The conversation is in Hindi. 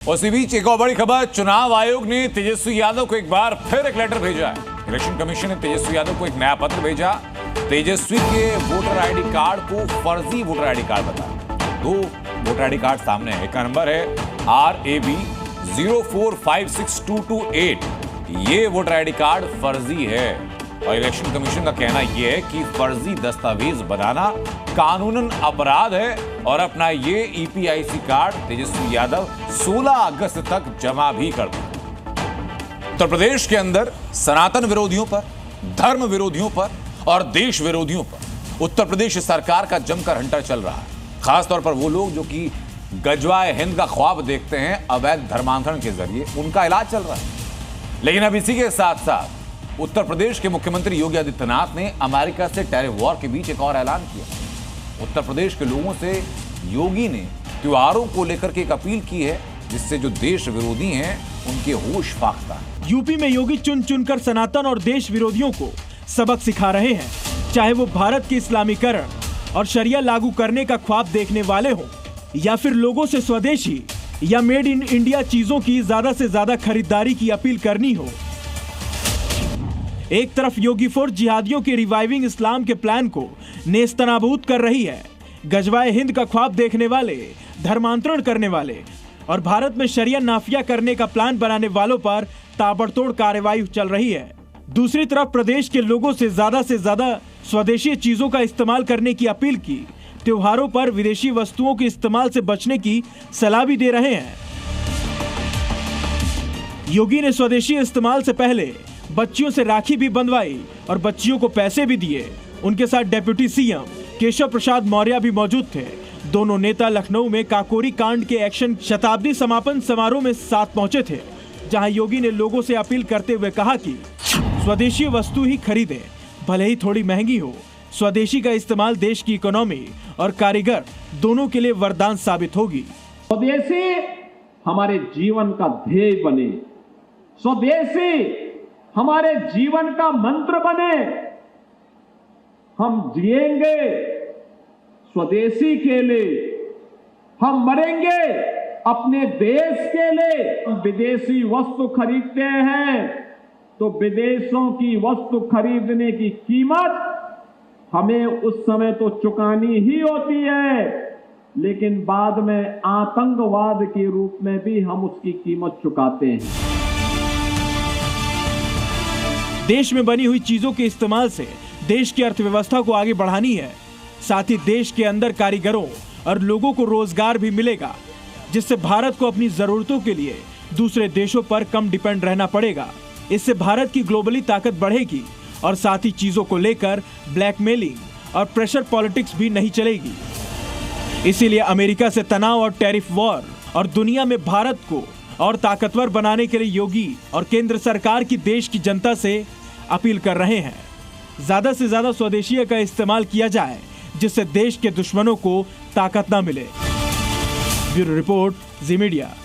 उसी बीच एक और बड़ी खबर, चुनाव आयोग ने तेजस्वी यादव को एक बार फिर एक लेटर भेजा है। इलेक्शन कमीशन ने तेजस्वी यादव को एक नया पत्र भेजा। तेजस्वी के वोटर आईडी कार्ड को फर्जी वोटर आईडी कार्ड बताया। दो वोटर आईडी कार्ड सामने है। एक का नंबर है RAB 0456228। ये वोटर आईडी कार्ड फर्जी है और इलेक्शन कमीशन का कहना यह है कि फर्जी दस्तावेज बनाना कानूनन अपराध है और अपना ये EPIC कार्ड तेजस्वी यादव 16 अगस्त तक जमा भी कर दें। उत्तर प्रदेश के अंदर सनातन विरोधियों पर, धर्म विरोधियों पर और देश विरोधियों पर उत्तर प्रदेश सरकार का जमकर हंटर चल रहा है। खासतौर पर वो लोग जो कि गजवाए हिंद का ख्वाब देखते हैं अवैध धर्मांतरण के जरिए, उनका इलाज चल रहा है। लेकिन अब इसी के साथ साथ उत्तर प्रदेश के मुख्यमंत्री योगी आदित्यनाथ ने अमेरिका से टैरिफ वॉर के बीच एक और ऐलान किया। उत्तर प्रदेश के लोगों से योगी ने त्योहारों को लेकर के एक अपील की है, जिससे जो देश विरोधी हैं उनके होश फाख्ता है। यूपी में योगी चुन चुनकर सनातन और देश विरोधियों को सबक सिखा रहे हैं, चाहे वो भारत के इस्लामीकरण और शरिया लागू करने का ख्वाब देखने वाले हों या फिर लोगों से स्वदेशी या मेड इन इंडिया चीजों की ज्यादा से ज्यादा खरीदारी की अपील करनी हो। एक तरफ योगी फोर्स जिहादियों के रिवाइविंग इस्लाम के प्लान को नेस्तनाबूद कर रही है। गजवाए हिंद का ख्वाब देखने वाले, धर्मांतरण करने वाले और भारत में शरिया नाफिया करने का प्लान बनाने वालों पर ताबड़तोड़ कार्रवाई चल रही है। दूसरी तरफ प्रदेश के लोगों से ज्यादा स्वदेशी चीजों का इस्तेमाल करने की अपील की। त्योहारों पर विदेशी वस्तुओं के इस्तेमाल से बचने की सलाह भी दे रहे हैं। योगी ने स्वदेशी इस्तेमाल से पहले बच्चियों से राखी भी बंधवाई और बच्चियों को पैसे भी दिए। उनके साथ डिप्टी CM केशव प्रसाद मौर्य भी मौजूद थे। दोनों नेता लखनऊ में काकोरी कांड के एक्शन शताब्दी समापन समारोह में साथ पहुंचे थे, जहां योगी ने लोगों से अपील करते हुए कहा कि स्वदेशी वस्तु ही खरीदें, भले ही थोड़ी महंगी हो। स्वदेशी का इस्तेमाल देश की इकोनॉमी और कारीगर दोनों के लिए वरदान साबित होगी। स्वदेशी हमारे जीवन का ध्येय बने, स्वदेशी हमारे जीवन का मंत्र बने। हम जिएंगे स्वदेशी के लिए, हम मरेंगे अपने देश के लिए। हम विदेशी वस्तु खरीदते हैं तो विदेशों की वस्तु खरीदने की कीमत हमें उस समय तो चुकानी ही होती है, लेकिन बाद में आतंकवाद के रूप में भी हम उसकी कीमत चुकाते हैं। देश में बनी हुई चीजों के इस्तेमाल से देश की अर्थव्यवस्था को आगे बढ़ानी है। साथ ही देश के अंदर कारीगरों और लोगों को रोजगार भी मिलेगा, जिससे भारत को अपनी जरूरतों के लिए दूसरे देशों पर कम डिपेंड रहना पड़ेगा। इससे भारत की ग्लोबली ताकत बढ़ेगी और साथ ही चीजों को लेकर ब्लैकमेलिंग और प्रेशर पॉलिटिक्स भी नहीं चलेगी। इसीलिए अमेरिका से तनाव और टैरिफ वॉर और दुनिया में भारत को और ताकतवर बनाने के लिए योगी और केंद्र सरकार की देश की जनता से अपील कर रहे हैं, ज्यादा से ज्यादा स्वदेशी का इस्तेमाल किया जाए, जिससे देश के दुश्मनों को ताकत न मिले। ब्यूरो रिपोर्ट, जी मीडिया।